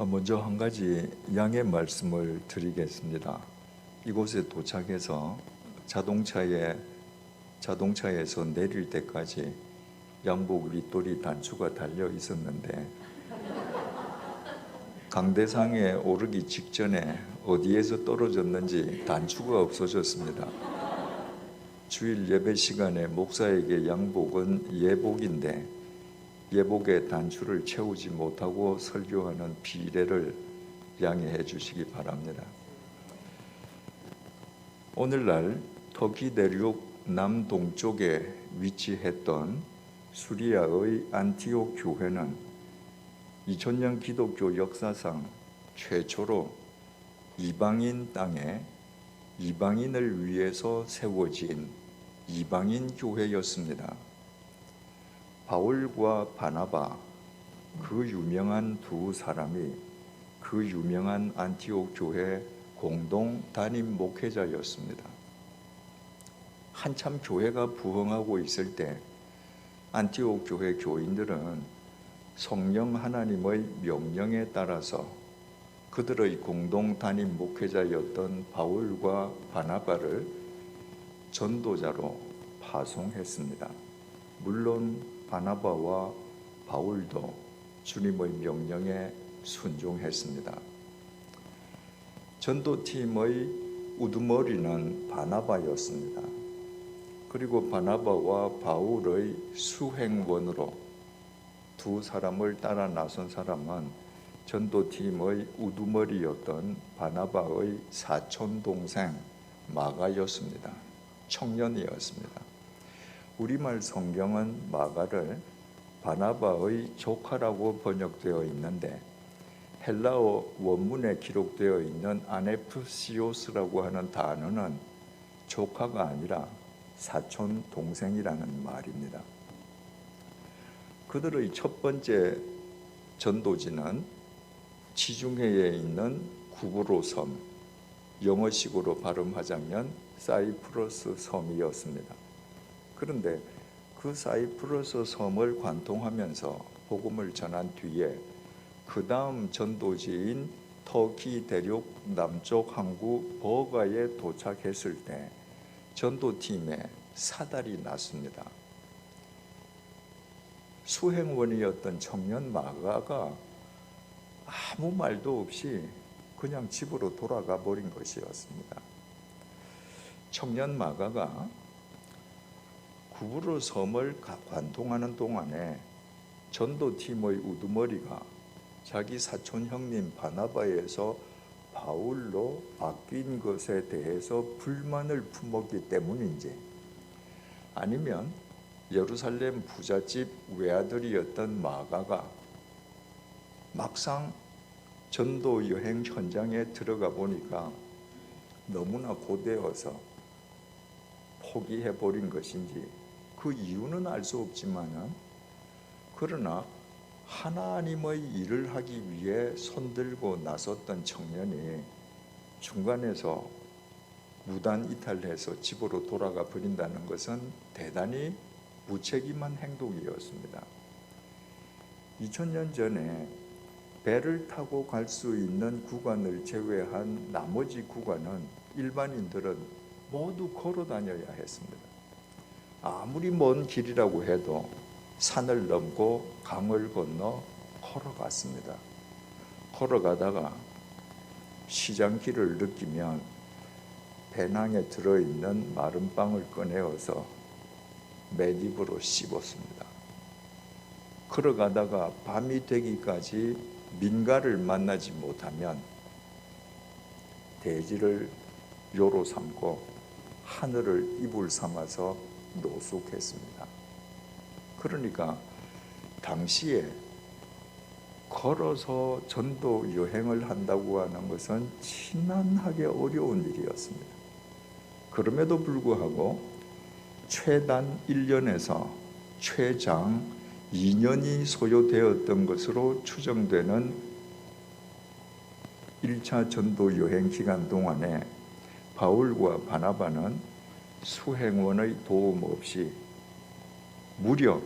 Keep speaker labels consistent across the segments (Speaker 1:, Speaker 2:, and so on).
Speaker 1: 먼저 한 가지 양해 말씀을 드리겠습니다. 이곳에 도착해서 자동차에서 내릴 때까지 양복 윗돌이 단추가 달려 있었는데 강대상에 오르기 직전에 어디에서 떨어졌는지 단추가 없어졌습니다. 주일 예배 시간에 목사에게 양복은 예복인데 예복에 단추를 채우지 못하고 설교하는 비례를 양해해 주시기 바랍니다. 오늘날 터키 대륙 남동쪽에 위치했던 수리아의 안티옥 교회는 2000년 기독교 역사상 최초로 이방인 땅에 이방인을 위해서 세워진 이방인 교회였습니다. 바울과 바나바, 그 유명한 두 사람이 그 유명한 안티옥 교회 공동 담임 목회자였습니다. 한참 교회가 부흥하고 있을 때 안티옥 교회 교인들은 성령 하나님의 명령에 따라서 그들의 공동 담임 목회자였던 바울과 바나바를 전도자로 파송했습니다. 물론 바나바와 바울도 주님의 명령에 순종했습니다. 전도팀의 우두머리는 바나바였습니다. 그리고 바나바와 바울의 수행원으로 두 사람을 따라 나선 사람은 전도팀의 우두머리였던 바나바의 사촌동생 마가였습니다. 청년이었습니다. 우리말 성경은 마가를 바나바의 조카라고 번역되어 있는데 헬라어 원문에 기록되어 있는 아네프시오스라고 하는 단어는 조카가 아니라 사촌 동생이라는 말입니다. 그들의 첫 번째 전도지는 지중해에 있는 구브로 섬, 영어식으로 발음하자면 사이프러스 섬이었습니다. 그런데 그 사이프러스 섬을 관통하면서 복음을 전한 뒤에 그 다음 전도지인 터키 대륙 남쪽 항구 버가에 도착했을 때 전도팀에 사달이 났습니다. 수행원이었던 청년 마가가 아무 말도 없이 그냥 집으로 돌아가 버린 것이었습니다. 청년 마가가 구브로 섬을 관통하는 동안에 전도팀의 우두머리가 자기 사촌 형님 바나바에서 바울로 바뀐 것에 대해서 불만을 품었기 때문인지, 아니면 예루살렘 부잣집 외아들이었던 마가가 막상 전도 여행 현장에 들어가 보니까 너무나 고되어서 포기해버린 것인지, 그 이유는 알 수 없지만은, 그러나 하나님의 일을 하기 위해 손들고 나섰던 청년이 중간에서 무단 이탈해서 집으로 돌아가 버린다는 것은 대단히 무책임한 행동이었습니다. 2000년 전에 배를 타고 갈 수 있는 구간을 제외한 나머지 구간은 일반인들은 모두 걸어 다녀야 했습니다. 아무리 먼 길이라고 해도 산을 넘고 강을 건너 걸어갔습니다. 걸어가다가 시장길을 느끼면 배낭에 들어있는 마른 빵을 꺼내어서 맨입으로 씹었습니다. 걸어가다가 밤이 되기까지 민가를 만나지 못하면 대지를 요로 삼고 하늘을 이불 삼아서 노숙했습니다. 그러니까 당시에 걸어서 전도 여행을 한다고 하는 것은 지난하게 어려운 일이었습니다. 그럼에도 불구하고 최단 1년에서 최장 2년이 소요되었던 것으로 추정되는 1차 전도 여행 기간 동안에 바울과 바나바는 수행원의 도움 없이 무려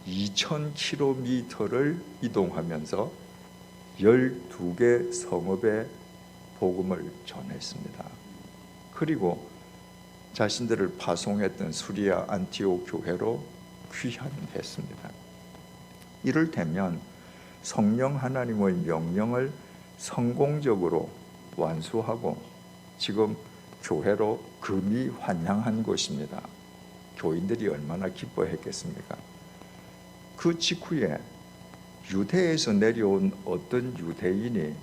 Speaker 1: 2000km를 이동하면서 12개 성읍에 복음을 전했습니다. 그리고 자신들을 파송했던 수리아 안티옥 교회로 귀환했습니다. 이를테면 성령 하나님의 명령을 성공적으로 완수하고 지금 교회로 금이 환향한 것입니다. 교인들이 얼마나 기뻐했겠습니까? 그 직후에 유대에서 내려온 어떤 유대인이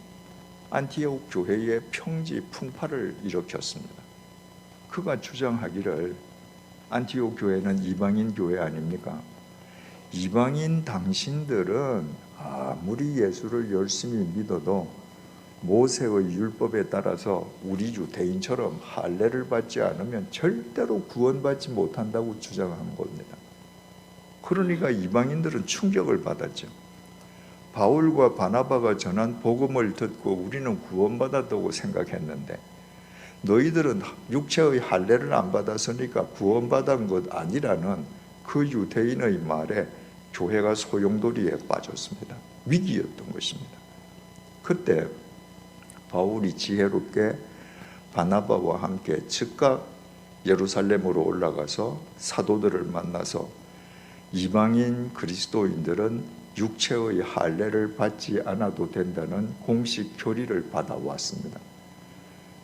Speaker 1: 안티옥 교회의 평지 풍파를 일으켰습니다. 그가 주장하기를 안티옥 교회는 이방인 교회 아닙니까? 이방인 당신들은 아무리 예수를 열심히 믿어도 모세의 율법에 따라서 우리 유대인처럼 할례를 받지 않으면 절대로 구원받지 못한다고 주장한 겁니다. 그러니까 이방인들은 충격을 받았죠. 바울과 바나바가 전한 복음을 듣고 우리는 구원받았다고 생각했는데 너희들은 육체의 할례를 안 받았으니까 구원받은 것 아니라는 그 유대인의 말에 교회가 소용돌이에 빠졌습니다. 위기였던 것입니다. 그때 바울이 지혜롭게 바나바와 함께 즉각 예루살렘으로 올라가서 사도들을 만나서 이방인 그리스도인들은 육체의 할례를 받지 않아도 된다는 공식 교리를 받아왔습니다.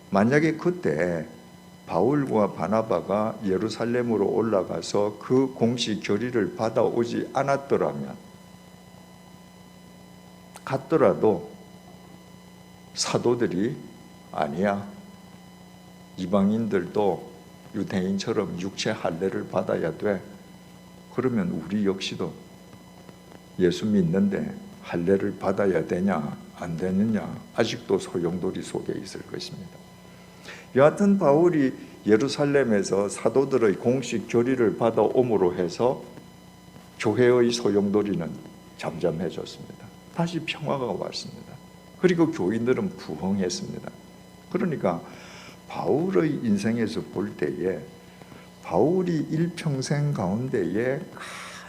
Speaker 1: 만약에 그때 바울과 바나바가 예루살렘으로 올라가서 그 공식 교리를 받아오지 않았더라면 갔더라도 사도들이 아니야, 이방인들도 유대인처럼 육체 할례를 받아야 돼. 그러면 우리 역시도 예수 믿는데 할례를 받아야 되냐 안 되느냐 아직도 소용돌이 속에 있을 것입니다. 여하튼 바울이 예루살렘에서 사도들의 공식 교리를 받아옴으로 해서 교회의 소용돌이는 잠잠해졌습니다. 다시 평화가 왔습니다. 그리고 교인들은 부흥했습니다. 그러니까 바울의 인생에서 볼 때에 바울이 일평생 가운데에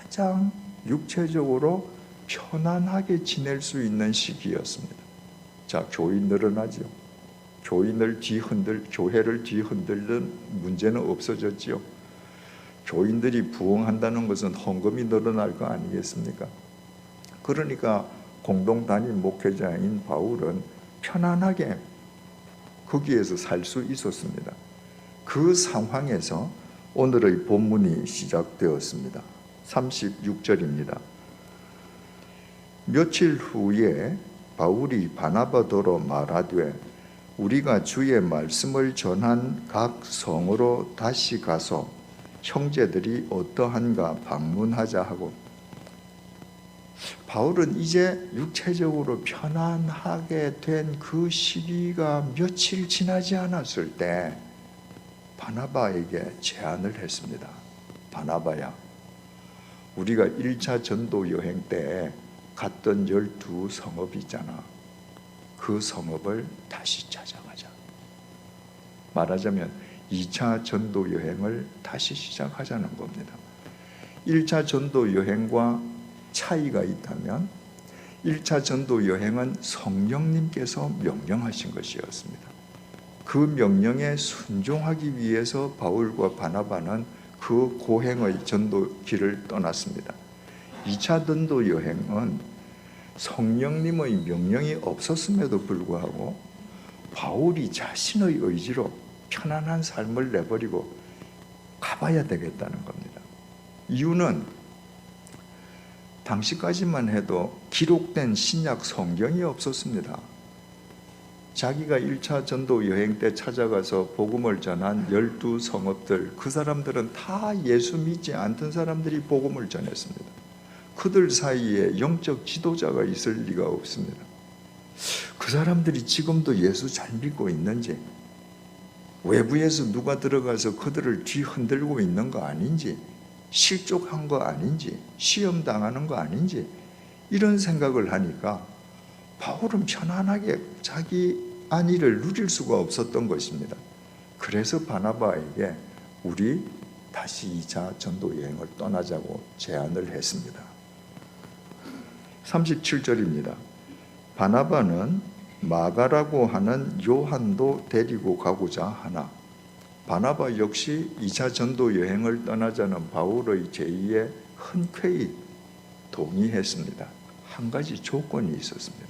Speaker 1: 가장 육체적으로 편안하게 지낼 수 있는 시기였습니다. 자, 교인 늘어나죠. 교회를 뒤흔들던 문제는 없어졌지요. 교인들이 부흥한다는 것은 헌금이 늘어날 거 아니겠습니까? 그러니까 공동 담임 목회자인 바울은 편안하게 거기에서 살 수 있었습니다. 그 상황에서 오늘의 본문이 시작되었습니다. 36절입니다. 며칠 후에 바울이 바나바더러 말하되 우리가 주의 말씀을 전한 각 성으로 다시 가서 형제들이 어떠한가 방문하자 하고, 바울은 이제 육체적으로 편안하게 된 그 시기가 며칠 지나지 않았을 때 바나바에게 제안을 했습니다. 바나바야, 우리가 1차 전도 여행 때 갔던 12성읍 있잖아. 그 성읍을 다시 찾아가자. 말하자면 2차 전도 여행을 다시 시작하자는 겁니다. 1차 전도 여행과 차이가 있다면 1차 전도 여행은 성령님께서 명령하신 것이었습니다. 그 명령에 순종하기 위해서 바울과 바나바는 그 고행의 전도 길을 떠났습니다. 2차 전도 여행은 성령님의 명령이 없었음에도 불구하고 바울이 자신의 의지로 편안한 삶을 내버리고 가봐야 되겠다는 겁니다. 이유는 당시까지만 해도 기록된 신약 성경이 없었습니다. 자기가 1차 전도 여행 때 찾아가서 복음을 전한 12성읍들, 그 사람들은 다 예수 믿지 않던 사람들이 복음을 전했습니다. 그들 사이에 영적 지도자가 있을 리가 없습니다. 그 사람들이 지금도 예수 잘 믿고 있는지, 외부에서 누가 들어가서 그들을 뒤흔들고 있는 거 아닌지, 실족한 거 아닌지, 시험 당하는 거 아닌지, 이런 생각을 하니까 바울은 편안하게 자기 안위를 누릴 수가 없었던 것입니다. 그래서 바나바에게 우리 다시 2차 전도 여행을 떠나자고 제안을 했습니다. 37절입니다. 바나바는 마가라고 하는 요한도 데리고 가고자 하나 바나바 역시 2차 전도 여행을 떠나자는 바울의 제의에 흔쾌히 동의했습니다. 한 가지 조건이 있었습니다.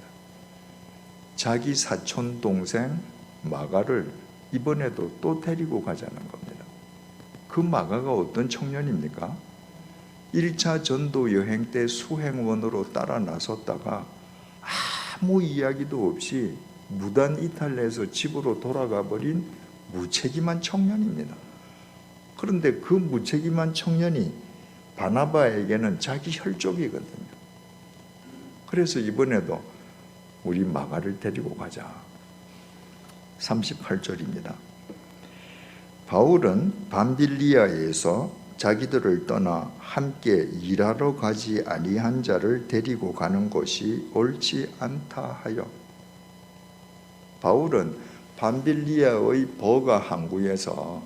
Speaker 1: 자기 사촌 동생 마가를 이번에도 또 데리고 가자는 겁니다. 그 마가가 어떤 청년입니까? 1차 전도 여행 때 수행원으로 따라 나섰다가 아무 이야기도 없이 무단 이탈해서 집으로 돌아가 버린 무책임한 청년입니다. 그런데 그 무책임한 청년이 바나바에게는 자기 혈족이거든요. 그래서 이번에도 우리 마가를 데리고 가자. 38절입니다. 바울은 밤빌리아에서 자기들을 떠나 함께 일하러 가지 아니한 자를 데리고 가는 것이 옳지 않다 하여 바울은 밤빌리아의 버가 항구에서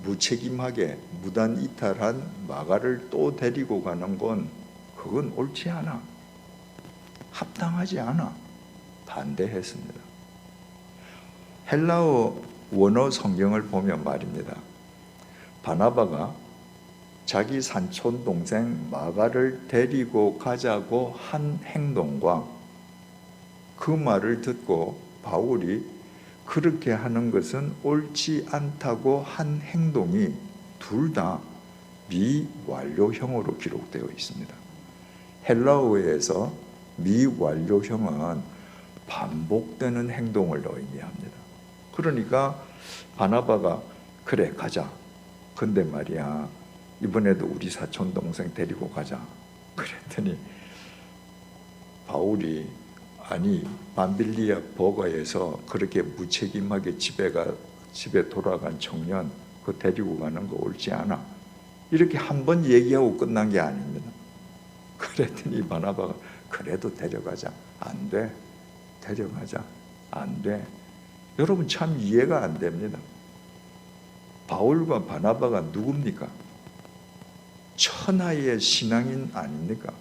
Speaker 1: 무책임하게 무단 이탈한 마가를 또 데리고 가는 건 그건 옳지 않아. 합당하지 않아. 반대했습니다. 헬라어 원어 성경을 보면 말입니다. 바나바가 자기 사촌 동생 마가를 데리고 가자고 한 행동과 그 말을 듣고 바울이 그렇게 하는 것은 옳지 않다고 한 행동이 둘 다 미완료형으로 기록되어 있습니다. 헬라어에서 미완료형은 반복되는 행동을 의미합니다. 그러니까 바나바가 그래 가자. 근데 말이야 이번에도 우리 사촌 동생 데리고 가자. 그랬더니 바울이 아니 밤빌리아 버가에서 그렇게 무책임하게 집에 돌아간 청년 그 데리고 가는 거 옳지 않아. 이렇게 한 번 얘기하고 끝난 게 아닙니다. 그랬더니 바나바가 그래도 데려가자. 안 돼. 데려가자. 안 돼. 여러분 참 이해가 안 됩니다. 바울과 바나바가 누굽니까? 천하의 신앙인 아닙니까?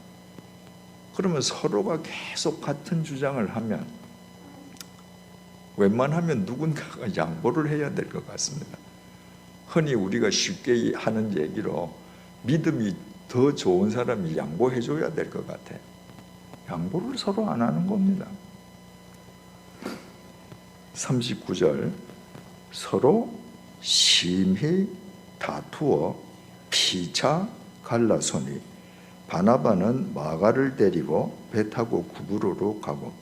Speaker 1: 그러면 서로가 계속 같은 주장을 하면 웬만하면 누군가가 양보를 해야 될 것 같습니다. 흔히 우리가 쉽게 하는 얘기로 믿음이 더 좋은 사람이 양보해 줘야 될 것 같아요. 양보를 서로 안 하는 겁니다. 39절 서로 심히 다투어 피차 갈라서니 바나바는 마가를 데리고 배 타고 구브로로 가고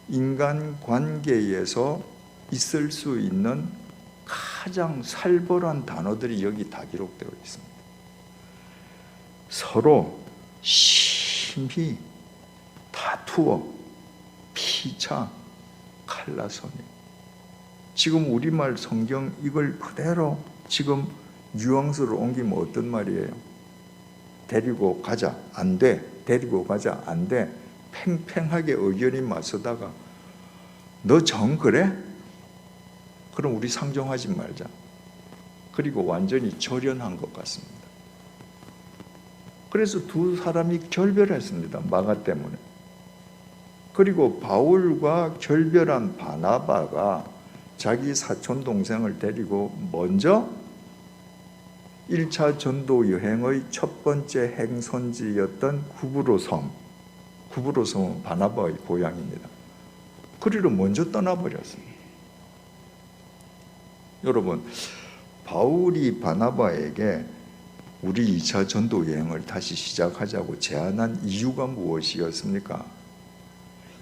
Speaker 1: 인간 관계에서 있을 수 있는 가장 살벌한 단어들이 여기 다 기록되어 있습니다. 서로 심히 다투어 피차 갈라서니 지금 우리말 성경 이걸 그대로 지금 뉘앙스로 옮기면 어떤 말이에요? 데리고 가자 안 돼. 데리고 가자 안 돼. 팽팽하게 의견이 맞서다가 너 정 그래? 그럼 우리 상종하지 말자. 그리고 완전히 절연한 것 같습니다. 그래서 두 사람이 결별했습니다. 마가 때문에. 그리고 바울과 결별한 바나바가 자기 사촌 동생을 데리고 먼저 1차 전도 여행의 첫 번째 행선지였던 구브로 섬은 바나바의 고향입니다. 그리로 먼저 떠나버렸습니다. 여러분, 바울이 바나바에게 우리 2차 전도 여행을 다시 시작하자고 제안한 이유가 무엇이었습니까?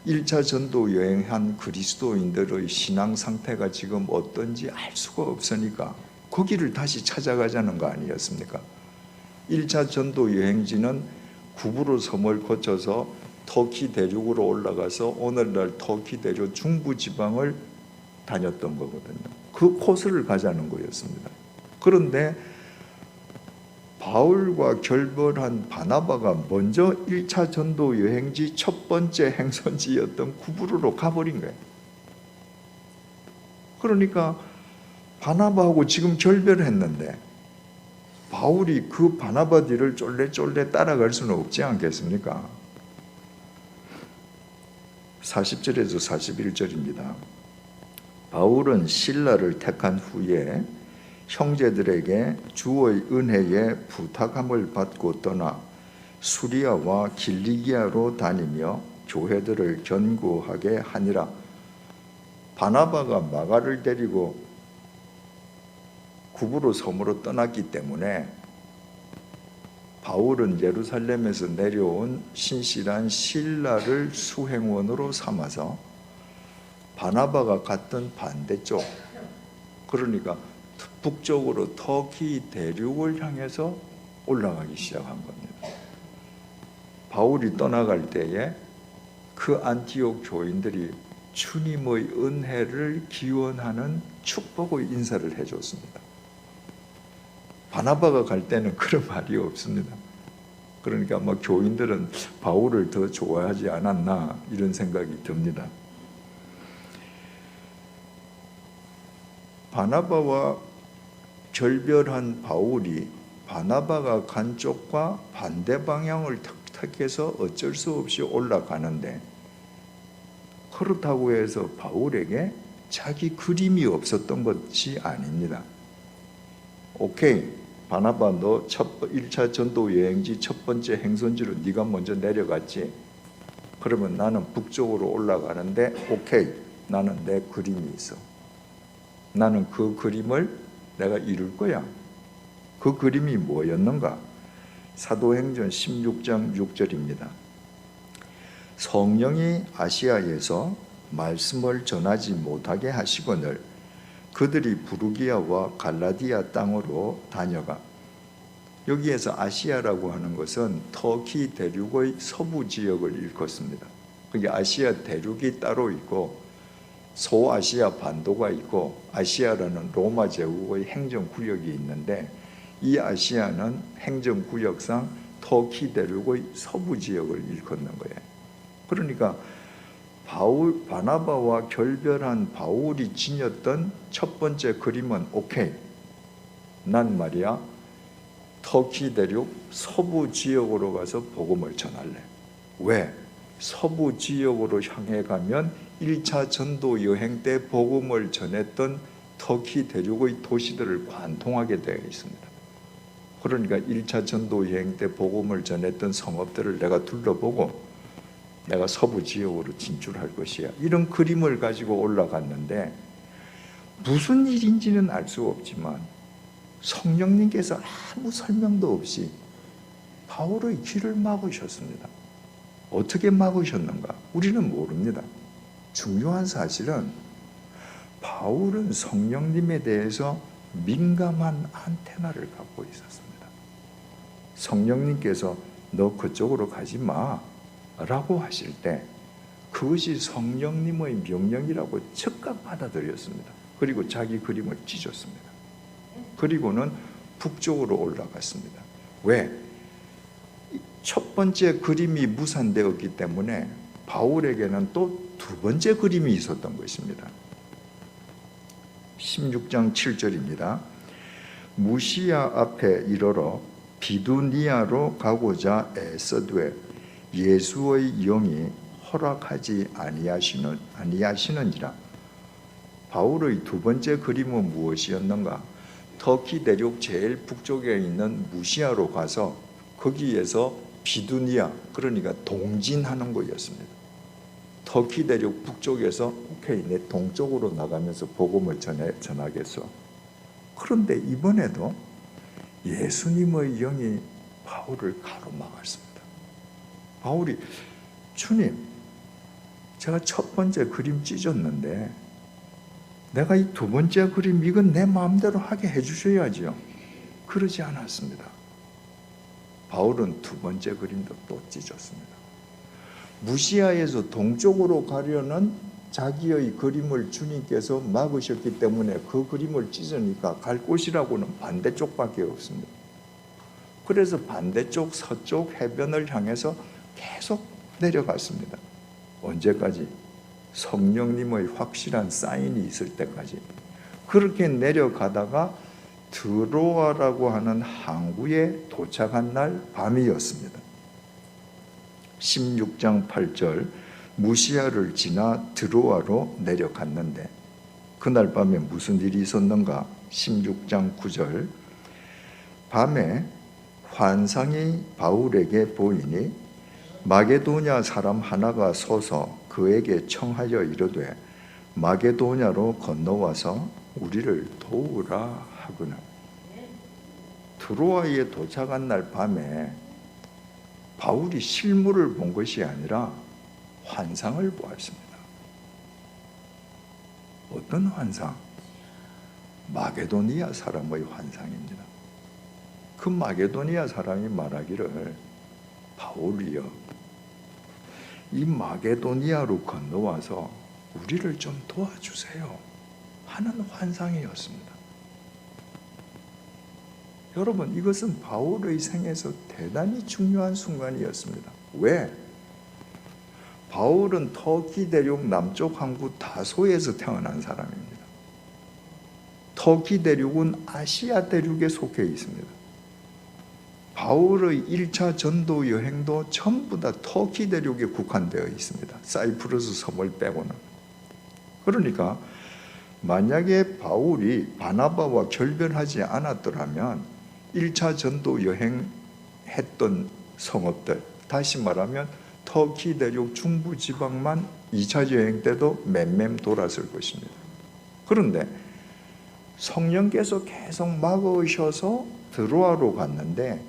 Speaker 1: 1차 전도 여행한 그리스도인들의 신앙 상태가 지금 어떤지 알 수가 없으니까 거기를 다시 찾아가자는 거 아니었습니까? 1차 전도 여행지는 구브로 섬을 거쳐서 터키 대륙으로 올라가서 오늘날 터키 대륙 중부 지방을 다녔던 거거든요. 그 코스를 가자는 거였습니다. 그런데 바울과 결별한 바나바가 먼저 1차 전도 여행지 첫 번째 행선지였던 구브로로 가버린 거예요. 그러니까 바나바하고 지금 결별했는데 바울이 그 바나바 뒤를 쫄래쫄래 따라갈 수는 없지 않겠습니까? 40절에서 41절입니다. 바울은 신라를 택한 후에 형제들에게 주의 은혜에 부탁함을 받고 떠나 수리아와 길리기아로 다니며 교회들을 견고하게 하니라. 바나바가 마가를 데리고 구브로 섬으로 떠났기 때문에 바울은 예루살렘에서 내려온 신실한 신라를 수행원으로 삼아서 바나바가 갔던 반대쪽, 그러니까 북쪽으로 터키 대륙을 향해서 올라가기 시작한 겁니다. 바울이 떠나갈 때에 그 안티옥 교인들이 주님의 은혜를 기원하는 축복의 인사를 해줬습니다. 바나바가 갈 때는 그런 말이 없습니다. 그러니까 교인들은 바울을 더 좋아하지 않았나 이런 생각이 듭니다. 바나바와 결별한 바울이 바나바가 간 쪽과 반대 방향을 택해서 어쩔 수 없이 올라가는데, 그렇다고 해서 바울에게 자기 그림이 없었던 것이 아닙니다. 오케이, 바나바 너 1차 전도 여행지 첫 번째 행선지로 네가 먼저 내려갔지. 그러면 나는 북쪽으로 올라가는데 오케이, 나는 내 그림이 있어. 나는 그 그림을 내가 이룰 거야. 그 그림이 뭐였는가? 사도행전 16장 6절입니다. 성령이 아시아에서 말씀을 전하지 못하게 하시거늘 그들이 부르기아와 갈라디아 땅으로 다녀가. 여기에서 아시아라고 하는 것은 터키 대륙의 서부 지역을 일컫습니다. 그게 아시아 대륙이 따로 있고 소아시아 반도가 있고 아시아라는 로마 제국의 행정구역이 있는데, 이 아시아는 행정구역상 터키 대륙의 서부 지역을 일컫는 거예요. 그러니까 바나바와 결별한 바울이 지녔던 첫 번째 그림은 오케이, 난 말이야 터키 대륙 서부 지역으로 가서 복음을 전할래. 왜? 서부 지역으로 향해 가면 1차 전도 여행 때 복음을 전했던 터키 대륙의 도시들을 관통하게 되어 있습니다. 그러니까 1차 전도 여행 때 복음을 전했던 성읍들을 내가 둘러보고 내가 서부 지역으로 진출할 것이야. 이런 그림을 가지고 올라갔는데, 무슨 일인지는 알 수 없지만 성령님께서 아무 설명도 없이 바울의 길을 막으셨습니다. 어떻게 막으셨는가? 우리는 모릅니다. 중요한 사실은 바울은 성령님에 대해서 민감한 안테나를 갖고 있었습니다. 성령님께서 너 그쪽으로 가지 마 라고 하실 때 그것이 성령님의 명령이라고 즉각 받아들였습니다. 그리고 자기 그림을 찢었습니다. 그리고는 북쪽으로 올라갔습니다. 왜? 첫 번째 그림이 무산되었기 때문에 바울에게는 또 두 번째 그림이 있었던 것입니다. 16장 7절입니다. 무시아 앞에 이르러 비두니아로 가고자 애써되 예수의 영이 허락하지 아니하시느니라. 바울의 두 번째 그림은 무엇이었는가? 터키 대륙 제일 북쪽에 있는 무시아로 가서 거기에서 비두니아, 그러니까 동진하는 거였습니다. 터키 대륙 북쪽에서 오케이, 내 동쪽으로 나가면서 복음을 전하겠어. 그런데 이번에도 예수님의 영이 바울을 가로막았습니다. 바울이 주님, 제가 첫 번째 그림 찢었는데 내가 이 두 번째 그림 이건 내 마음대로 하게 해주셔야죠. 그러지 않았습니다. 바울은 두 번째 그림도 또 찢었습니다. 무시아에서 동쪽으로 가려는 자기의 그림을 주님께서 막으셨기 때문에 그 그림을 찢으니까 갈 곳이라고는 반대쪽밖에 없습니다. 그래서 반대쪽 서쪽 해변을 향해서 계속 내려갔습니다. 언제까지? 성령님의 확실한 사인이 있을 때까지. 그렇게 내려가다가 드로아라고 하는 항구에 도착한 날 밤이었습니다. 16장 8절 무시아를 지나 드로아로 내려갔는데 그날 밤에 무슨 일이 있었는가? 16장 9절. 밤에 환상이 바울에게 보이니 마게도냐 사람 하나가 서서 그에게 청하여 이르되 마게도냐로 건너와서 우리를 도우라 하거늘. 드로아에 도착한 날 밤에 바울이 실물을 본 것이 아니라 환상을 보았습니다. 어떤 환상? 마게도니아 사람의 환상입니다. 그 마게도니아 사람이 말하기를 바울이여, 이 마게도니아로 건너와서 우리를 좀 도와주세요 하는 환상이었습니다. 여러분, 이것은 바울의 생에서 대단히 중요한 순간이었습니다. 왜? 바울은 터키 대륙 남쪽 항구 다소에서 태어난 사람입니다. 터키 대륙은 아시아 대륙에 속해 있습니다. 바울의 1차 전도 여행도 전부 다 터키 대륙에 국한되어 있습니다. 사이프러스 섬을 빼고는. 그러니까 만약에 바울이 바나바와 결별하지 않았더라면 1차 전도 여행했던 성읍들, 다시 말하면 터키 대륙 중부 지방만 2차 여행 때도 맴맴 돌았을 것입니다. 그런데 성령께서 계속 막으셔서 드로아로 갔는데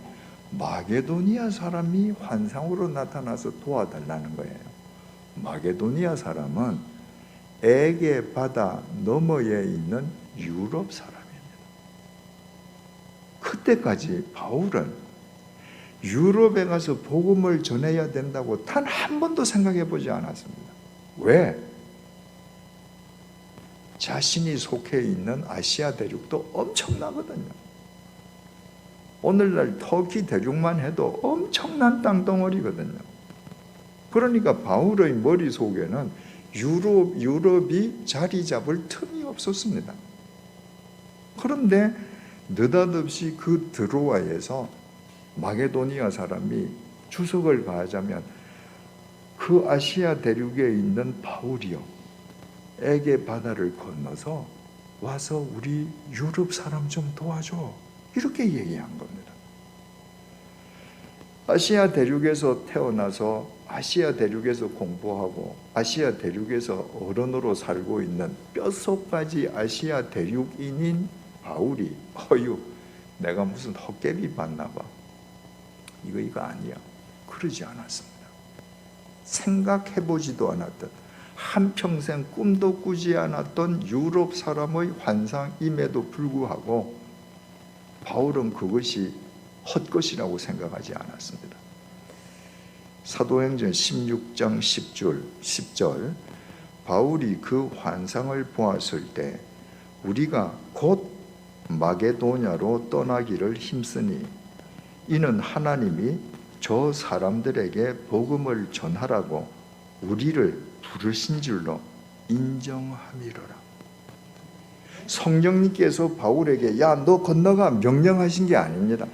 Speaker 1: 마게도니아 사람이 환상으로 나타나서 도와달라는 거예요. 마게도니아 사람은 에게 바다 너머에 있는 유럽 사람입니다. 그때까지 바울은 유럽에 가서 복음을 전해야 된다고 단 한 번도 생각해 보지 않았습니다. 왜? 자신이 속해 있는 아시아 대륙도 엄청나거든요. 오늘날 터키 대륙만 해도 엄청난 땅덩어리거든요. 그러니까 바울의 머릿속에는 유럽이 자리 잡을 틈이 없었습니다. 그런데 느닷없이 그 드로아에서 마게도니아 사람이 주석을 가하자면 그 아시아 대륙에 있는 바울이요, 에게 바다를 건너서 와서 우리 유럽 사람 좀 도와줘, 이렇게 얘기한 겁니다. 아시아 대륙에서 태어나서 아시아 대륙에서 공부하고 아시아 대륙에서 어른으로 살고 있는 뼛속까지 아시아 대륙인인 바울이 어휴, 내가 무슨 헛개비 봤나 봐, 이거 아니야, 그러지 않았습니다. 생각해보지도 않았던, 한평생 꿈도 꾸지 않았던 유럽 사람의 환상임에도 불구하고 바울은 그것이 헛것이라고 생각하지 않았습니다. 사도행전 16장 10절 바울이 그 환상을 보았을 때 우리가 곧 마게도냐로 떠나기를 힘쓰니 이는 하나님이 저 사람들에게 복음을 전하라고 우리를 부르신 줄로 인정함이로라. 성령님께서 바울에게 야, 너 건너가 명령하신 게 아닙니다.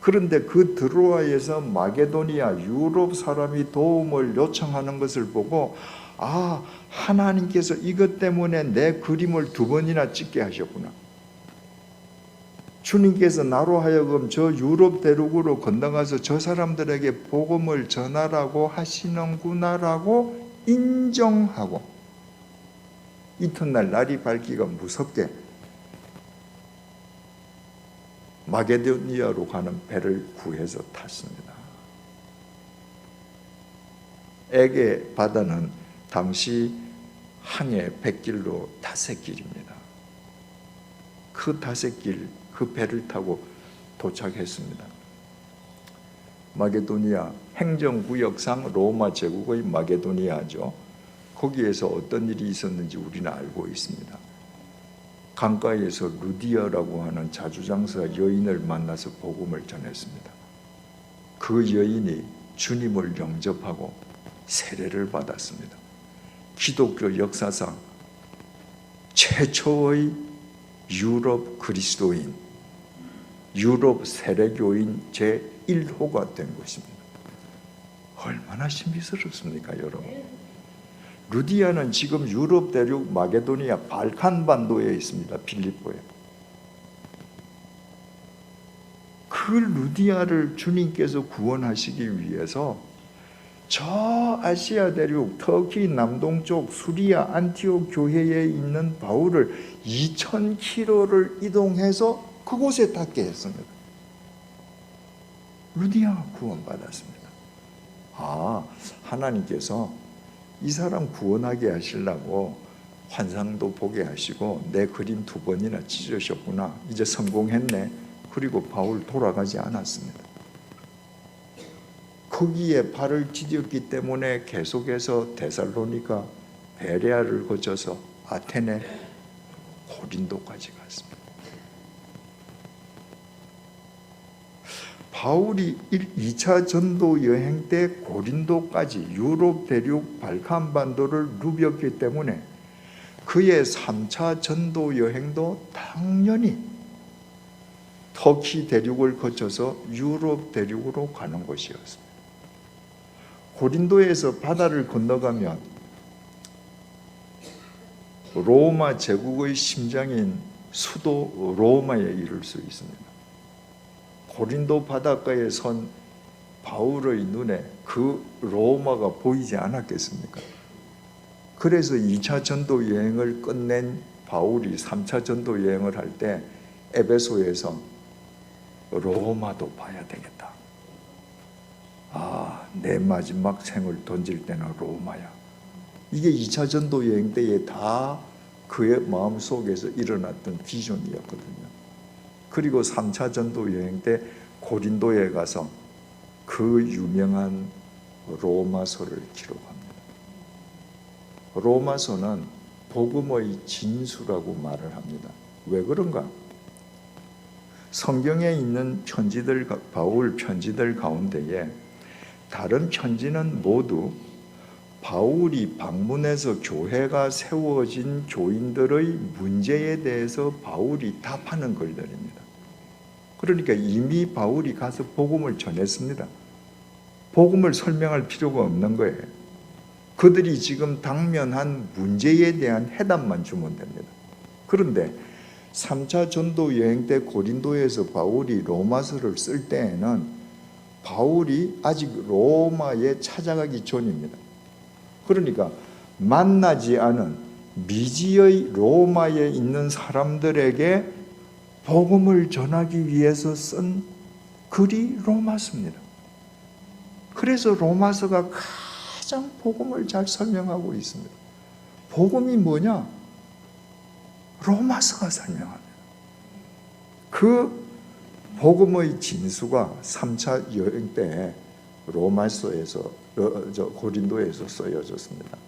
Speaker 1: 그런데 그 드로아에서 마게도니아 유럽 사람이 도움을 요청하는 것을 보고 아, 하나님께서 이것 때문에 내 그림을 2번이나 찍게 하셨구나. 주님께서 나로 하여금 저 유럽 대륙으로 건너가서 저 사람들에게 복음을 전하라고 하시는구나라고 인정하고 이튿날 날이 밝기가 무섭게 마게도니아로 가는 배를 구해서 탔습니다. 에게 바다는 당시 항해 100길로 5길입니다. 그 5길, 그 배를 타고 도착했습니다. 마게도니아 행정구역상 로마 제국의 마게도니아죠. 거기에서 어떤 일이 있었는지 우리는 알고 있습니다. 강가에서 루디아라고 하는 자주장사 여인을 만나서 복음을 전했습니다. 그 여인이 주님을 영접하고 세례를 받았습니다. 기독교 역사상 최초의 유럽 그리스도인, 유럽 세례교인 제1호가 된 것입니다. 얼마나 신비스럽습니까, 여러분? 루디아는 지금 유럽 대륙 마게도니아 발칸 반도에 있습니다. 빌립보에. 그 루디아를 주님께서 구원하시기 위해서 저 아시아 대륙 터키 남동쪽 수리아 안티옥 교회에 있는 바울을 2000km를 이동해서 그곳에 닿게 했습니다. 루디아가 구원받았습니다. 하나님께서 이 사람 구원하게 하시려고 환상도 보게 하시고 내 그림 2번이나 찢으셨구나. 이제 성공했네. 그리고 바울 돌아가지 않았습니다. 거기에 발을 디뎠기 때문에 계속해서 데살로니가, 베레아를 거쳐서 아테네, 고린도까지 갔습니다. 바울이 2차 전도 여행 때 고린도까지 유럽 대륙 발칸 반도를 누볐기 때문에 그의 3차 전도 여행도 당연히 터키 대륙을 거쳐서 유럽 대륙으로 가는 곳이었습니다. 고린도에서 바다를 건너가면 로마 제국의 심장인 수도 로마에 이를 수 있습니다. 고린도 바닷가에 선 바울의 눈에 그 로마가 보이지 않았겠습니까? 그래서 2차 전도 여행을 끝낸 바울이 3차 전도 여행을 할 때 에베소에서 로마도 봐야 되겠다. 내 마지막 생을 던질 때는 로마야. 이게 2차 전도 여행 때에 다 그의 마음속에서 일어났던 비전이었거든요. 그리고 3차 전도 여행 때 고린도에 가서 그 유명한 로마서를 기록합니다. 로마서는 복음의 진수라고 말을 합니다. 왜 그런가? 성경에 있는 편지들, 바울 편지들 가운데에 다른 편지는 모두 바울이 방문해서 교회가 세워진 교인들의 문제에 대해서 바울이 답하는 글들입니다. 그러니까 이미 바울이 가서 복음을 전했습니다. 복음을 설명할 필요가 없는 거예요. 그들이 지금 당면한 문제에 대한 해답만 주면 됩니다. 그런데 3차 전도 여행 때 고린도에서 바울이 로마서를 쓸 때에는 바울이 아직 로마에 찾아가기 전입니다. 그러니까 만나지 않은 미지의 로마에 있는 사람들에게 복음을 전하기 위해서 쓴 글이 로마서입니다. 그래서 로마서가 가장 복음을 잘 설명하고 있습니다. 복음이 뭐냐? 로마서가 설명합니다. 그 복음의 진수가 3차 여행 때 로마서에서 고린도에서 쓰여졌습니다.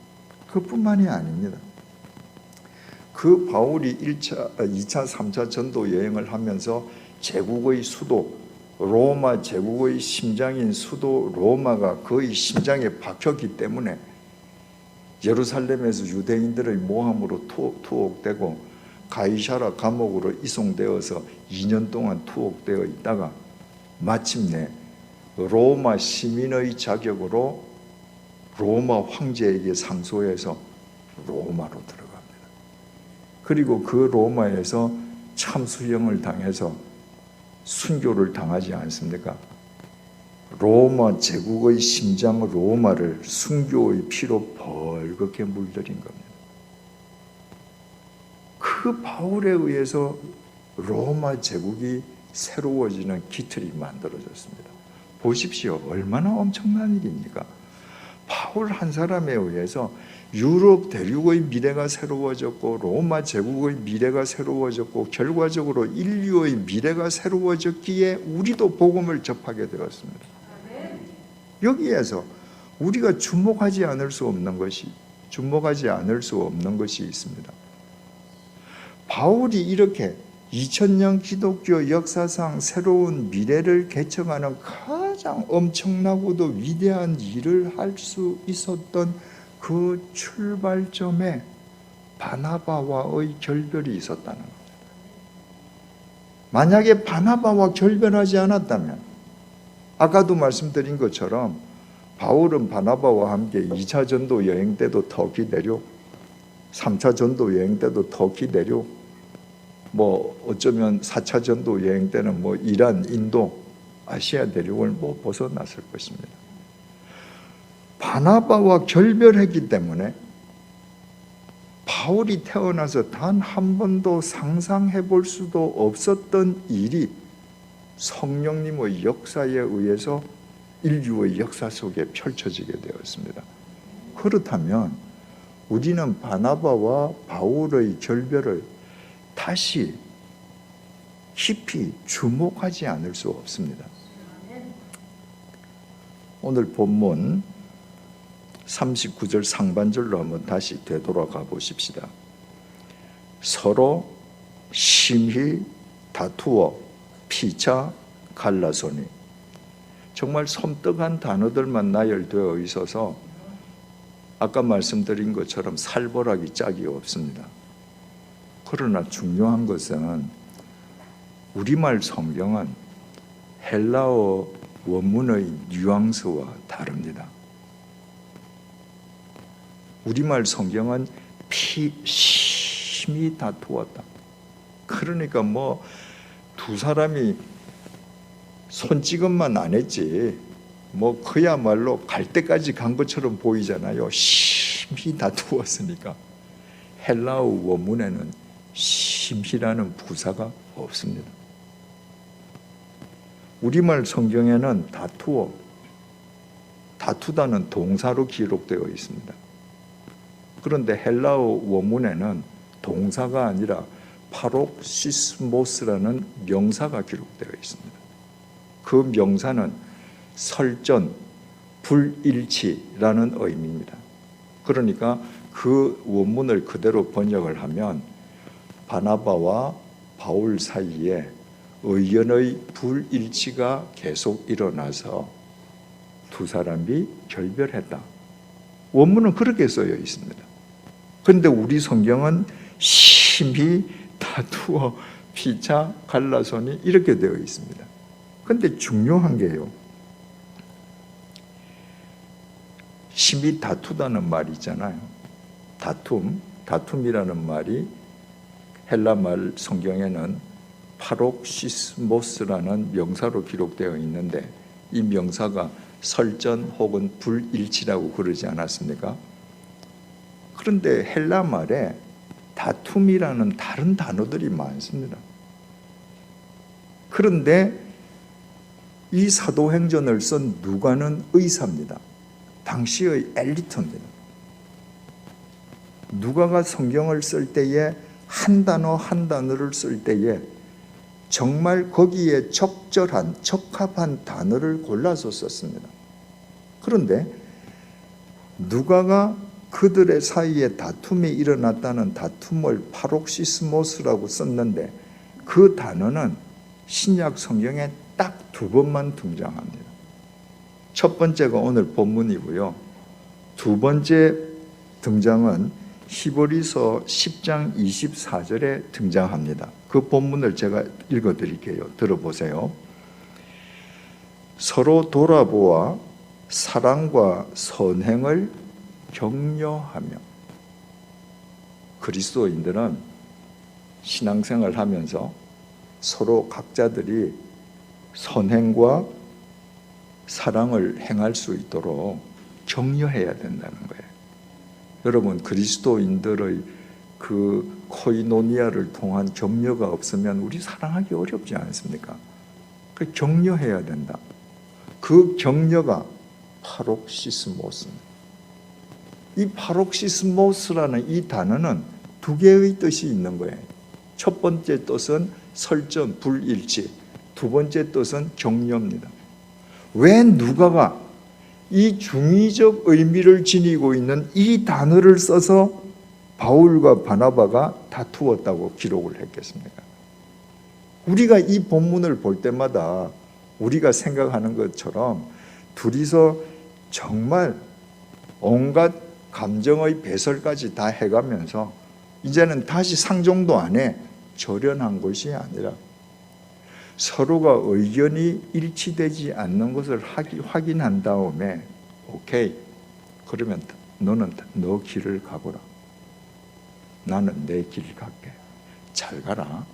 Speaker 1: 그뿐만이 아닙니다. 그 바울이 2차, 3차 전도 여행을 하면서 제국의 수도 로마 제국의 심장인 수도 로마가 거의 심장에 박혔기 때문에 예루살렘에서 유대인들의 모함으로 투옥되고 가이사라 감옥으로 이송되어서 2년 동안 투옥되어 있다가 마침내 로마 시민의 자격으로 로마 황제에게 상소해서 로마로 들어갑니다. 그리고 그 로마에서 참수형을 당해서 순교를 당하지 않습니까? 로마 제국의 심장 로마를 순교의 피로 벌겋게 물들인 겁니다. 그 바울에 의해서 로마 제국이 새로워지는 기틀이 만들어졌습니다. 보십시오. 얼마나 엄청난 일입니까? 바울 한 사람에 의해서 유럽 대륙의 미래가 새로워졌고 로마 제국의 미래가 새로워졌고 결과적으로 인류의 미래가 새로워졌기에 우리도 복음을 접하게 되었습니다. 여기에서 우리가 주목하지 않을 수 없는 것이 있습니다. 바울이 이렇게 2000년 기독교 역사상 새로운 미래를 개척하는 가장 엄청나고도 위대한 일을 할 수 있었던 그 출발점에 바나바와의 결별이 있었다는 겁니다. 만약에 바나바와 결별하지 않았다면 아까도 말씀드린 것처럼 바울은 바나바와 함께 2차 전도 여행 때도 터키 내륙, 3차 전도 여행 때도 터키 내륙, 뭐 어쩌면 4차 전도 여행 때는 뭐 이란, 인도, 아시아 대륙을 못 벗어났을 것입니다. 바나바와 결별했기 때문에 바울이 태어나서 단 한 번도 상상해 볼 수도 없었던 일이 성령님의 역사에 의해서 인류의 역사 속에 펼쳐지게 되었습니다. 그렇다면 우리는 바나바와 바울의 결별을 다시 깊이 주목하지 않을 수 없습니다. 오늘 본문 39절 상반절로 한번 다시 되돌아가 보십시다. 서로 심히 다투어 피차 갈라서니. 정말 섬뜩한 단어들만 나열되어 있어서 아까 말씀드린 것처럼 살벌하기 짝이 없습니다. 그러나 중요한 것은 우리말 성경은 헬라어 원문의 뉘앙스와 다릅니다. 우리말 성경은 심히 다투었다. 그러니까 뭐 두 사람이 손찌검만 안 했지 뭐 그야말로 갈 때까지 간 것처럼 보이잖아요. 심히 다투었으니까. 헬라어 원문에는 심히라는 부사가 없습니다. 우리말 성경에는 다투다는 동사로 기록되어 있습니다. 그런데 헬라어 원문에는 동사가 아니라 파록시스모스라는 명사가 기록되어 있습니다. 그 명사는 설전, 불일치라는 의미입니다. 그러니까 그 원문을 그대로 번역을 하면 바나바와 바울 사이에 의견의 불일치가 계속 일어나서 두 사람이 결별했다. 원문은 그렇게 쓰여 있습니다. 그런데 우리 성경은 심히 다투어 피차 갈라서니 이렇게 되어 있습니다. 그런데 중요한 게요, 심히 다투다는 말이 있잖아요. 다툼이라는 말이 헬라말 성경에는 파록시스모스라는 명사로 기록되어 있는데 이 명사가 설전 혹은 불일치라고 그러지 않았습니까? 그런데 헬라 말에 다툼이라는 다른 단어들이 많습니다. 그런데 이 사도행전을 쓴 누가는 의사입니다. 당시의 엘리트입니다. 누가가 성경을 쓸 때에 한 단어 한 단어를 쓸 때에 정말 거기에 적합한 단어를 골라서 썼습니다. 그런데 누가가 그들의 사이에 다툼이 일어났다는 다툼을 파록시스모스라고 썼는데 그 단어는 신약 성경에 딱 2번만 등장합니다. 첫 번째가 오늘 본문이고요. 두 번째 등장은 히브리서 10장 24절에 등장합니다. 그 본문을 제가 읽어드릴게요. 들어보세요. 서로 돌아보아 사랑과 선행을 격려하며. 그리스도인들은 신앙생활을 하면서 서로 각자들이 선행과 사랑을 행할 수 있도록 격려해야 된다는 거예요. 여러분, 그리스도인들의 그 코이노니아를 통한 격려가 없으면 우리 사랑하기 어렵지 않습니까? 그 격려해야 된다. 그 격려가 파록시스모스입니다. 이 파록시스모스라는 이 단어는 2개의 뜻이 있는 거예요. 첫 번째 뜻은 설전, 불일치. 두 번째 뜻은 격려입니다. 왜 누가가 이 중의적 의미를 지니고 있는 이 단어를 써서 바울과 바나바가 다투었다고 기록을 했겠습니까? 우리가 이 본문을 볼 때마다 우리가 생각하는 것처럼 둘이서 정말 온갖 감정의 배설까지 다 해가면서 이제는 다시 상종도 안 해 절연한 것이 아니라 서로가 의견이 일치되지 않는 것을 확인한 다음에 오케이. 그러면 너는 너 길을 가거라. 나는 내 길 갈게. 잘 가라.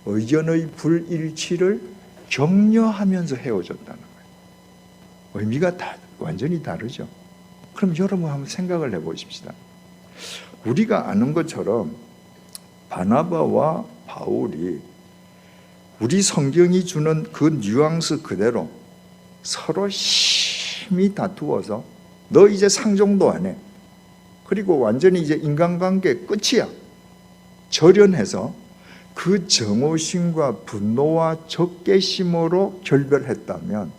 Speaker 1: 의견의 불일치를 격려하면서 헤어졌다는 거예요. 의미가 완전히 다르죠. 그럼 여러분 한번 생각을 해보십시다. 우리가 아는 것처럼 바나바와 바울이 우리 성경이 주는 그 뉘앙스 그대로 서로 심히 다투어서 너 이제 상종도 안 해. 그리고 완전히 이제 인간관계 끝이야. 절연해서 그 정오심과 분노와 적개심으로 결별했다면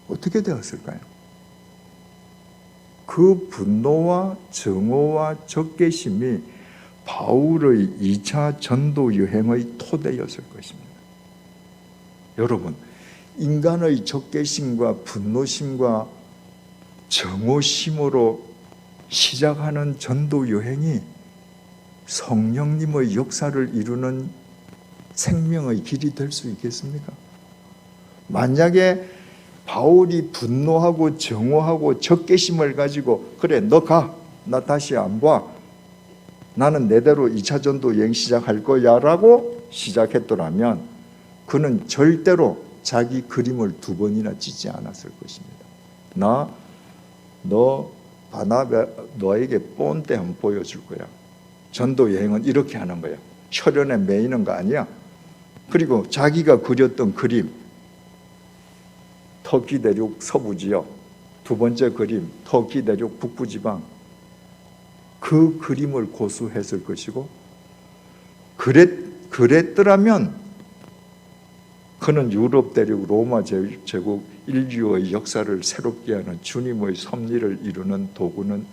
Speaker 1: 어떻게 되었을까요? 그 분노와 정오와 적개심이 바울의 2차 전도 여행의 토대였을 것입니다. 여러분, 인간의 적개심과 분노심과 정오심으로 시작하는 전도 여행이 성령님의 역사를 이루는 생명의 길이 될 수 있겠습니까? 만약에 바울이 분노하고 정오하고 적개심을 가지고 그래 너 가, 나 다시 안 봐, 나는 내대로 2차 전도 여행 시작할 거야 라고 시작했더라면 그는 절대로 자기 그림을 2번이나 짓지 않았을 것입니다. 너 바나바 너에게 본때 한번 보여줄 거야. 전도 여행은 이렇게 하는 거야. 혈연에 매이는 거 아니야. 그리고 자기가 그렸던 그림, 터키 대륙 서부 지역, 2번째 그림, 터키 대륙 북부 지방, 그 그림을 고수했을 것이고, 그랬더라면 그는 유럽 대륙 로마 제국 인류의 역사를 새롭게 하는 주님의 섭리를 이루는 도구는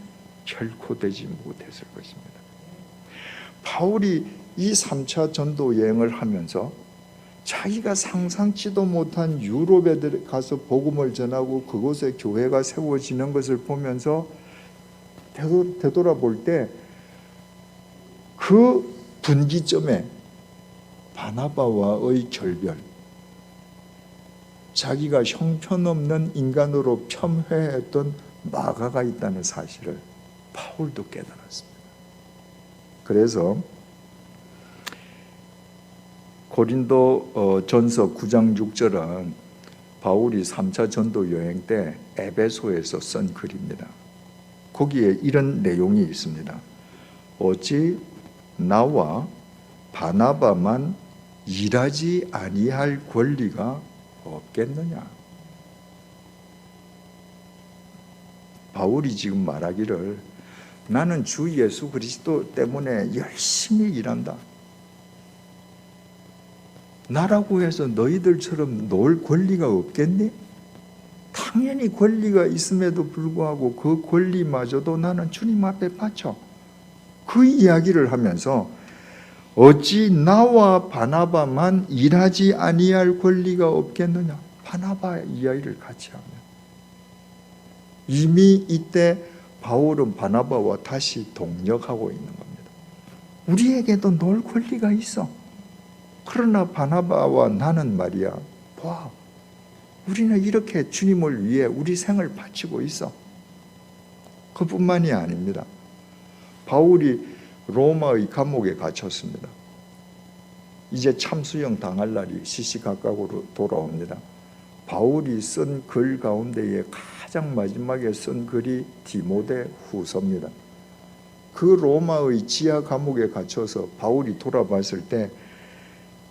Speaker 1: 결코 되지 못했을 것입니다. 바울이 이 3차 전도 여행을 하면서 자기가 상상치도 못한 유럽에 가서 복음을 전하고 그곳에 교회가 세워지는 것을 보면서 되돌아볼 때 그 분기점에 바나바와의 결별, 자기가 형편없는 인간으로 폄훼했던 마가가 있다는 사실을 바울도 깨달았습니다. 그래서 고린도 전서 9장 6절은 바울이 3차 전도 여행 때 에베소에서 쓴 글입니다. 거기에 이런 내용이 있습니다. 어찌 나와 바나바만 일하지 아니할 권리가 없겠느냐. 바울이 지금 말하기를 나는 주 예수 그리스도 때문에 열심히 일한다. 나라고 해서 너희들처럼 놀 권리가 없겠니? 당연히 권리가 있음에도 불구하고 그 권리마저도 나는 주님 앞에 바쳐. 그 이야기를 하면서 어찌 나와 바나바만 일하지 아니할 권리가 없겠느냐. 바나바 이야기를 같이 하면 이미 이때 바울은 바나바와 다시 동력하고 있는 겁니다. 우리에게도 놀 권리가 있어. 그러나 바나바와 나는 말이야, 봐, 우리는 이렇게 주님을 위해 우리 생을 바치고 있어. 그뿐만이 아닙니다. 바울이 로마의 감옥에 갇혔습니다. 이제 참수형 당할 날이 시시각각으로 돌아옵니다. 바울이 쓴 글 가운데에 가장 마지막에 쓴 글이 디모데 후서입니다. 그 로마의 지하 감옥에 갇혀서 바울이 돌아봤을 때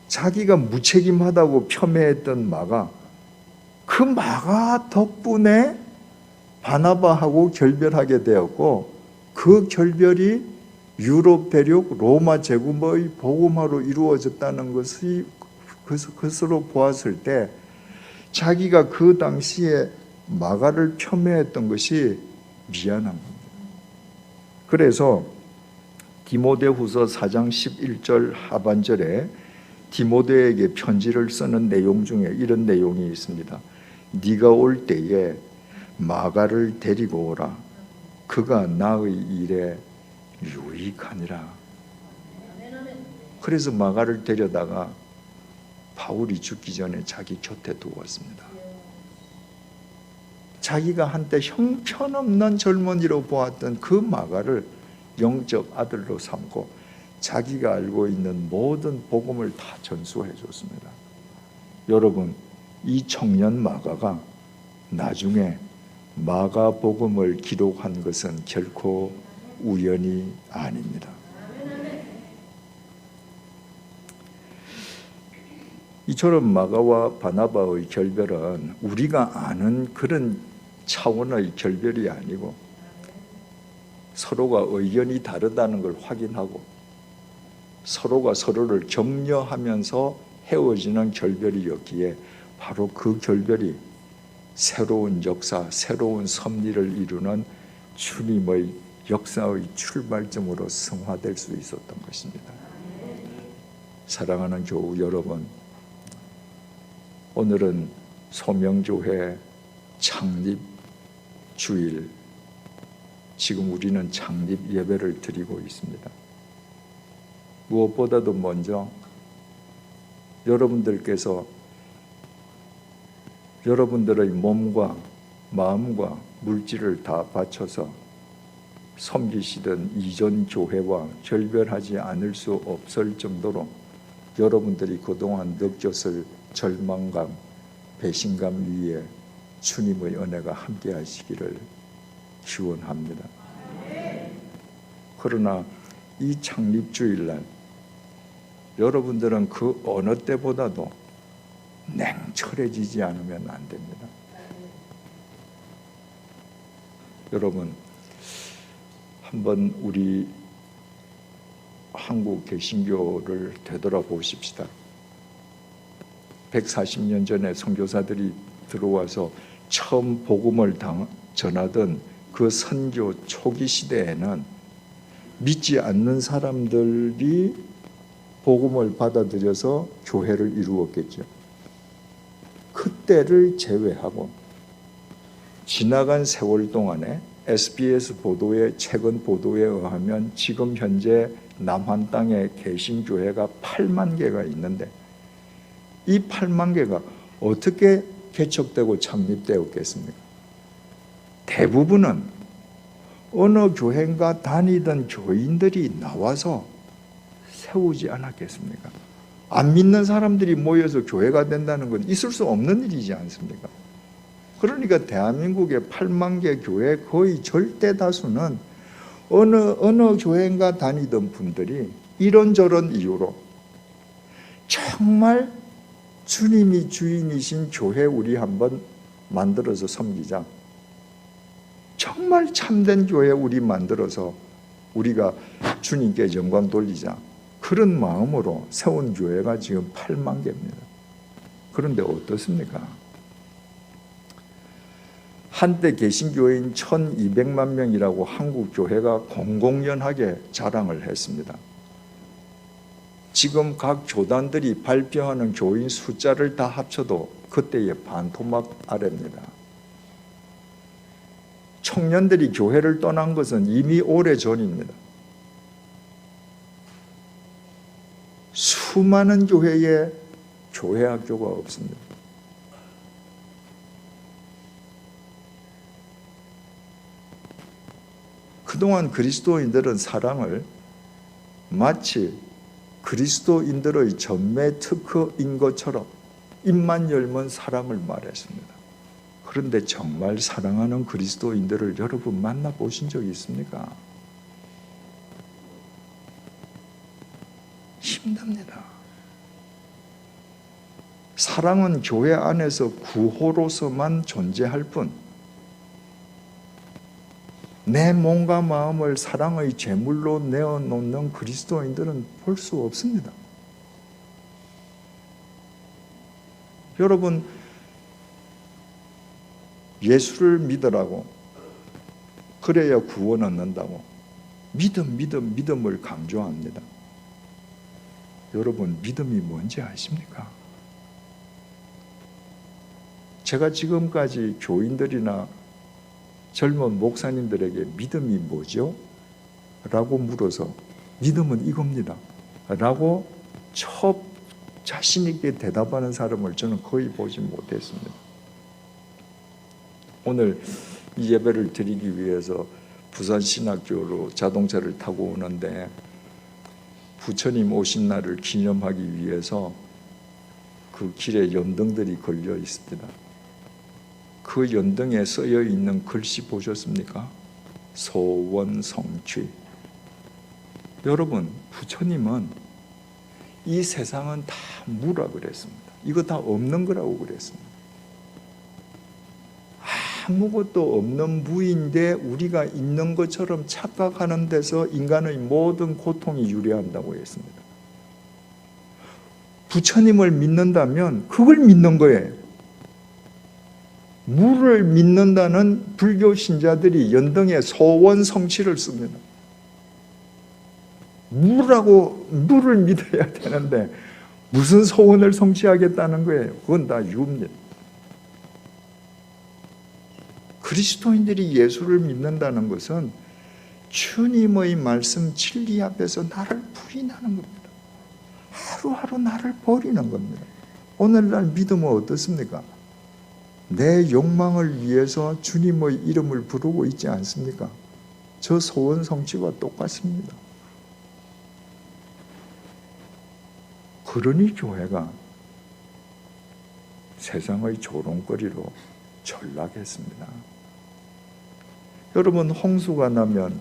Speaker 1: 자기가 무책임하다고 폄훼했던 마가, 그 마가 덕분에 바나바하고 결별하게 되었고, 그 결별이 유럽 대륙 로마 제국의 복음화로 이루어졌다는 것으로 보았을 때 자기가 그 당시에 마가를 폄훼했던 것이 미안한 겁니다. 그래서 디모데후서 4장 11절 하반절에 디모데에게 편지를 쓰는 내용 중에 이런 내용이 있습니다. 네가 올 때에 마가를 데리고 오라. 그가 나의 일에 유익하니라. 그래서 마가를 데려다가 바울이 죽기 전에 자기 곁에 두었습니다. 자기가 한때 형편없는 젊은이로 보았던 그 마가를 영적 아들로 삼고 자기가 알고 있는 모든 복음을 다 전수해 줬습니다. 여러분, 이 청년 마가가 나중에 마가복음을 기록한 것은 결코 우연이 아닙니다. 이처럼 마가와 바나바의 결별은 우리가 아는 그런 차원의 결별이 아니고 서로가 의견이 다르다는 걸 확인하고 서로가 서로를 격려하면서 헤어지는 결별이었기에 바로 그 결별이 새로운 역사, 새로운 섭리를 이루는 주님의 역사의 출발점으로 승화될 수 있었던 것입니다. 사랑하는 교우 여러분, 오늘은 소명교회 창립 주일, 지금 우리는 창립 예배를 드리고 있습니다. 무엇보다도 먼저 여러분들께서 여러분들의 몸과 마음과 물질을 다 바쳐서 섬기시던 이전 교회와 결별하지 않을 수 없을 정도로 여러분들이 그동안 느꼈을 절망감, 배신감 위에 주님의 은혜가 함께 하시기를 기원합니다. 그러나 이 창립주일날 여러분들은 그 어느 때보다도 냉철해지지 않으면 안 됩니다. 여러분, 한번 우리 한국 개신교를 되돌아보십시다. 140년 전에 선교사들이 들어와서 처음 복음을 전하던 그 선교 초기 시대에는 믿지 않는 사람들이 복음을 받아들여서 교회를 이루었겠죠. 그때를 제외하고 지나간 세월 동안에 SBS 보도의 최근 보도에 의하면 지금 현재 남한 땅에 개신교회가 8만 개가 있는데 이 8만 개가 어떻게 개척되고 창립되었겠습니까? 대부분은 어느 교회인가 다니던 교인들이 나와서 세우지 않았겠습니까? 안 믿는 사람들이 모여서 교회가 된다는 건 있을 수 없는 일이지 않습니까? 그러니까 대한민국의 8만 개 교회 거의 절대 다수는 어느 교회인가 다니던 분들이 이런저런 이유로 정말 주님이 주인이신 교회 우리 한번 만들어서 섬기자, 정말 참된 교회 우리 만들어서 우리가 주님께 영광 돌리자, 그런 마음으로 세운 교회가 지금 8만 개입니다. 그런데 어떻습니까? 한때 개신교인 1200만 명이라고 한국교회가 공공연하게 자랑을 했습니다. 지금 각 교단들이 발표하는 교인 숫자를 다 합쳐도 그때의 반토막 아래입니다. 청년들이 교회를 떠난 것은 이미 오래전입니다. 수많은 교회에 교회 학교가 없습니다. 그동안 그리스도인들은 사랑을 마치 그리스도인들의 전매 특허인 것처럼 입만 열면 사랑을 말했습니다. 그런데 정말 사랑하는 그리스도인들을 여러분 만나보신 적이 있습니까? 힘듭니다. 사랑은 교회 안에서 구호로서만 존재할 뿐 내 몸과 마음을 사랑의 제물로 내어놓는 그리스도인들은 볼 수 없습니다. 여러분, 예수를 믿으라고, 그래야 구원 얻는다고 믿음을 강조합니다. 여러분, 믿음이 뭔지 아십니까? 제가 지금까지 교인들이나 젊은 목사님들에게 믿음이 뭐죠? 라고 물어서 믿음은 이겁니다 라고 자신 있게 대답하는 사람을 저는 거의 보지 못했습니다. 오늘 이 예배를 드리기 위해서 부산신학교로 자동차를 타고 오는데 부처님 오신 날을 기념하기 위해서 그 길에 연등들이 걸려 있습니다. 그 연등에 쓰여 있는 글씨 보셨습니까? 소원성취. 여러분, 부처님은 이 세상은 다 무라 그랬습니다. 이거 다 없는 거라고 그랬습니다. 아무것도 없는 무인데 우리가 있는 것처럼 착각하는 데서 인간의 모든 고통이 유래한다고 했습니다. 부처님을 믿는다면 그걸 믿는 거예요. 무를 믿는다는 불교 신자들이 연등에 소원성취를 씁니다. 무를 믿어야 되는데 무슨 소원을 성취하겠다는 거예요? 그건 다 유입니다. 그리스도인들이 예수를 믿는다는 것은 주님의 말씀 진리 앞에서 나를 부인하는 겁니다. 하루하루 나를 버리는 겁니다. 오늘날 믿음은 어떻습니까? 내 욕망을 위해서 주님의 이름을 부르고 있지 않습니까? 저 소원 성취와 똑같습니다. 그러니 교회가 세상의 조롱거리로 전락했습니다. 여러분, 홍수가 나면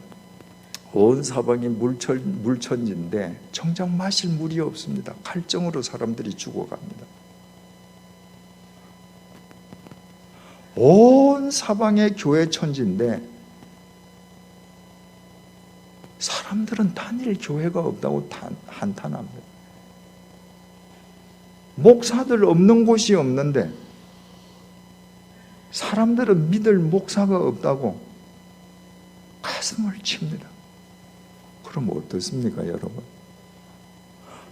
Speaker 1: 온 사방이 물천지인데 정작 마실 물이 없습니다. 갈증으로 사람들이 죽어갑니다. 온 사방의 교회 천지인데 사람들은 단일 교회가 없다고 한탄합니다. 목사들 없는 곳이 없는데 사람들은 믿을 목사가 없다고 가슴을 칩니다. 그럼 어떻습니까, 여러분?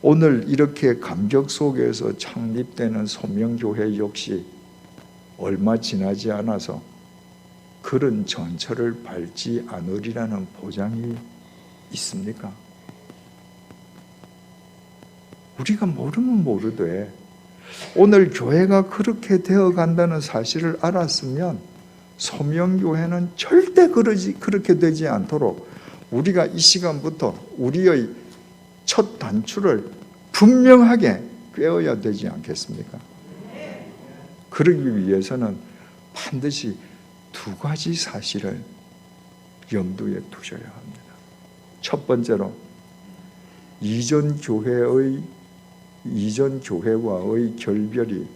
Speaker 1: 오늘 이렇게 감격 속에서 창립되는 소명교회 역시 얼마 지나지 않아서 그런 전철을 밟지 않으리라는 보장이 있습니까? 우리가 모르면 모르되 오늘 교회가 그렇게 되어 간다는 사실을 알았으면 소명교회는 절대 그렇게 되지 않도록 우리가 이 시간부터 우리의 첫 단추를 분명하게 꿰어야 되지 않겠습니까? 그러기 위해서는 반드시 두 가지 사실을 염두에 두셔야 합니다. 첫 번째로 이전 교회와의 결별이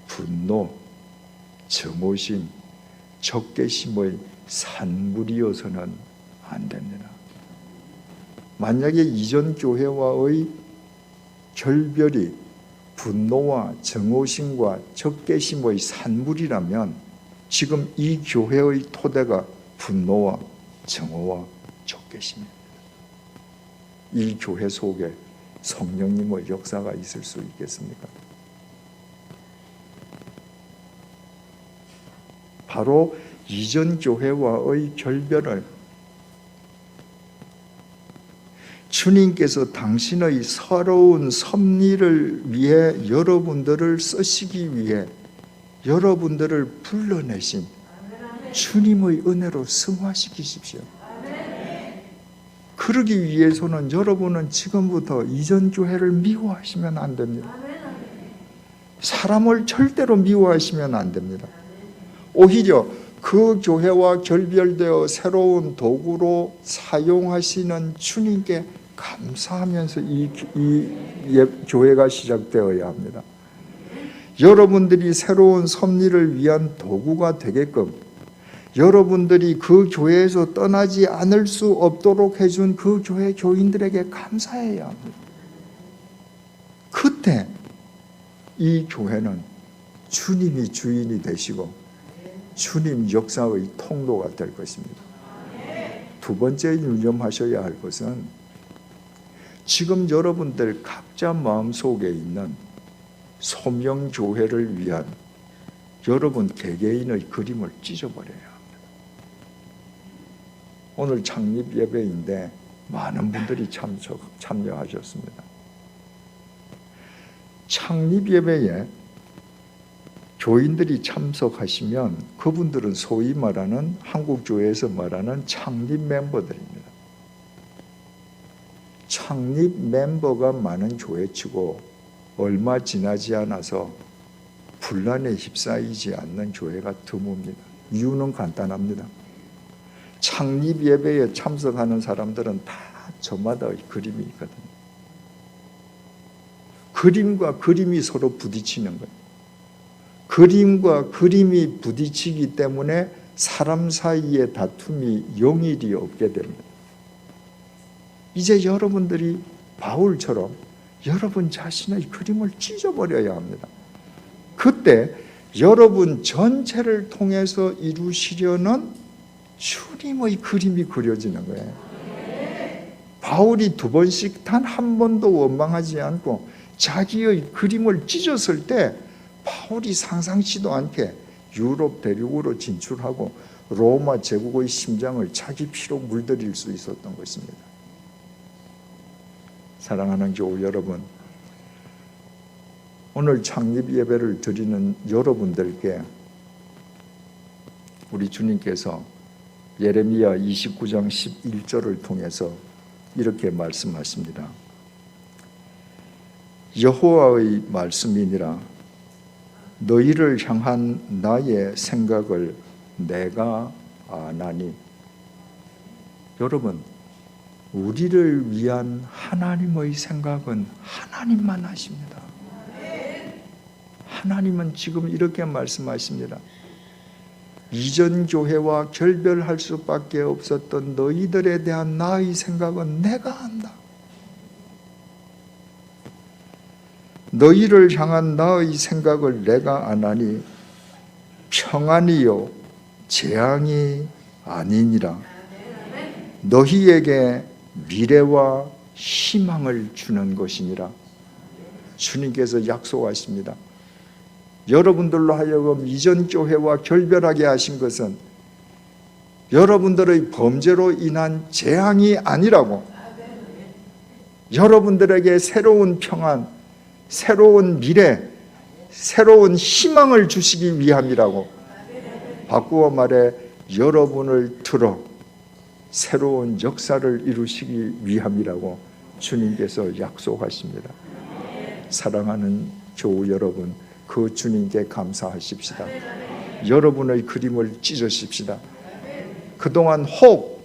Speaker 1: 분노, 정오심, 적개심의 산물이어서는 안 됩니다. 만약에 이전 교회와의 결별이 분노와 정오심과 적개심의 산물이라면 지금 이 교회의 토대가 분노와 정오와 적개심입니다. 이 교회 속에 성령님의 역사가 있을 수 있겠습니까? 바로 이전 교회와의 결별을 주님께서 당신의 서러운 섭리를 위해 여러분들을 쓰시기 위해 여러분들을 불러내신 주님의 은혜로 승화시키십시오. 그러기 위해서는 여러분은 지금부터 이전 교회를 미워하시면 안 됩니다. 사람을 절대로 미워하시면 안 됩니다. 오히려 그 교회와 결별되어 새로운 도구로 사용하시는 주님께 감사하면서 이 교회가 시작되어야 합니다. 여러분들이 새로운 섭리를 위한 도구가 되게끔 여러분들이 그 교회에서 떠나지 않을 수 없도록 해준 그 교회 교인들에게 감사해야 합니다. 그때 이 교회는 주님이 주인이 되시고 주님 역사의 통로가 될 것입니다. 두 번째 유념하셔야 할 것은 지금 여러분들 각자 마음속에 있는 소명교회를 위한 여러분 개개인의 그림을 찢어버려야 합니다. 오늘 창립 예배인데 많은 분들이 참여하셨습니다. 창립 예배에 교인들이 참석하시면 그분들은 소위 말하는 한국교회에서 말하는 창립 멤버들입니다. 창립 멤버가 많은 교회치고 얼마 지나지 않아서 분란에 휩싸이지 않는 교회가 드뭅니다. 이유는 간단합니다. 창립 예배에 참석하는 사람들은 다 저마다의 그림이 있거든요. 그림과 그림이 서로 부딪히는 거예요. 그림과 그림이 부딪히기 때문에 사람 사이의 다툼이 용일이 없게 됩니다. 이제 여러분들이 바울처럼 여러분 자신의 그림을 찢어버려야 합니다. 그때 여러분 전체를 통해서 이루시려는 주님의 그림이 그려지는 거예요. 바울이 2번씩 단 한 번도 원망하지 않고 자기의 그림을 찢었을 때 바울이 상상치도 않게 유럽 대륙으로 진출하고 로마 제국의 심장을 자기 피로 물들일 수 있었던 것입니다. 사랑하는 교우 여러분, 오늘 창립 예배를 드리는 여러분들께 우리 주님께서 예레미야 29장 11절을 통해서 이렇게 말씀하십니다. 여호와의 말씀이니라 너희를 향한 나의 생각을 내가 아나니. 여러분, 우리를 위한 하나님의 생각은 하나님만 아십니다. 하나님은 지금 이렇게 말씀하십니다. 이전 교회와 결별할 수밖에 없었던 너희들에 대한 나의 생각은 내가 안다. 너희를 향한 나의 생각을 내가 아나니 평안이요 재앙이 아니니라. 너희에게 미래와 희망을 주는 것이니라. 주님께서 약속하십니다. 여러분들로 하여금 이전 교회와 결별하게 하신 것은 여러분들의 범죄로 인한 재앙이 아니라고, 여러분들에게 새로운 평안, 새로운 미래, 새로운 희망을 주시기 위함이라고, 바꾸어 말해 여러분을 틀어 새로운 역사를 이루시기 위함이라고 주님께서 약속하십니다. 사랑하는 교우 여러분, 그 주님께 감사하십시다. 여러분의 그림을 찢으십시다. 그동안 혹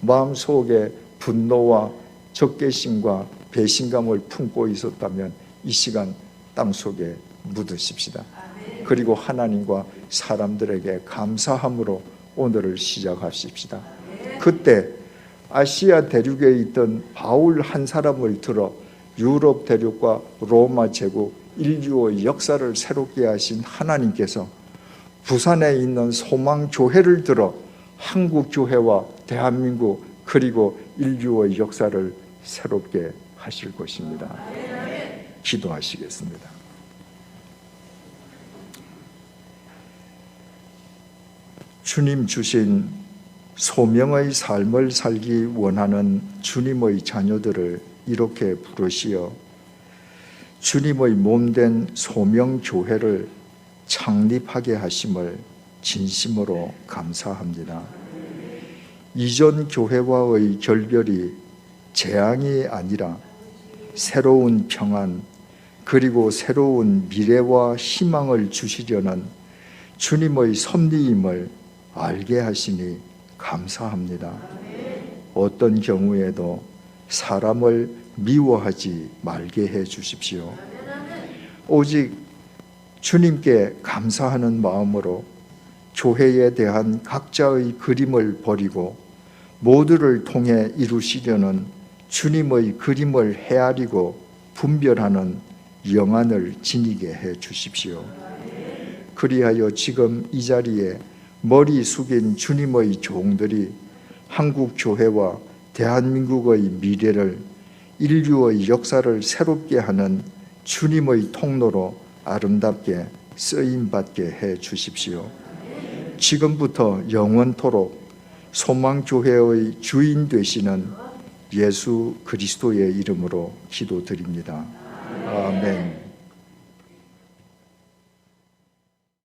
Speaker 1: 마음속에 분노와 적개심과 배신감을 품고 있었다면 이 시간 땅속에 묻으십시다. 그리고 하나님과 사람들에게 감사함으로 오늘을 시작하십시다. 그때 아시아 대륙에 있던 바울 한 사람을 들어 유럽 대륙과 로마 제국, 인류의 역사를 새롭게 하신 하나님께서 부산에 있는 소망교회를 들어 한국교회와 대한민국 그리고 인류의 역사를 새롭게 하실 것입니다. 기도하시겠습니다. 주님 주신 소명의 삶을 살기 원하는 주님의 자녀들을 이렇게 부르시어 주님의 몸된 소명교회를 창립하게 하심을 진심으로 감사합니다. 이전 교회와의 결별이 재앙이 아니라 새로운 평안 그리고 새로운 미래와 희망을 주시려는 주님의 섭리임을 알게 하시니 감사합니다. 어떤 경우에도 사람을 미워하지 말게 해 주십시오. 오직 주님께 감사하는 마음으로 교회에 대한 각자의 그림을 버리고 모두를 통해 이루시려는 주님의 그림을 헤아리고 분별하는 영안을 지니게 해 주십시오. 그리하여 지금 이 자리에 머리 숙인 주님의 종들이 한국 교회와 대한민국의 미래를, 인류의 역사를 새롭게 하는 주님의 통로로 아름답게 쓰임받게 해 주십시오. 지금부터 영원토록 소망교회의 주인 되시는 예수 그리스도의 이름으로 기도드립니다. 아멘.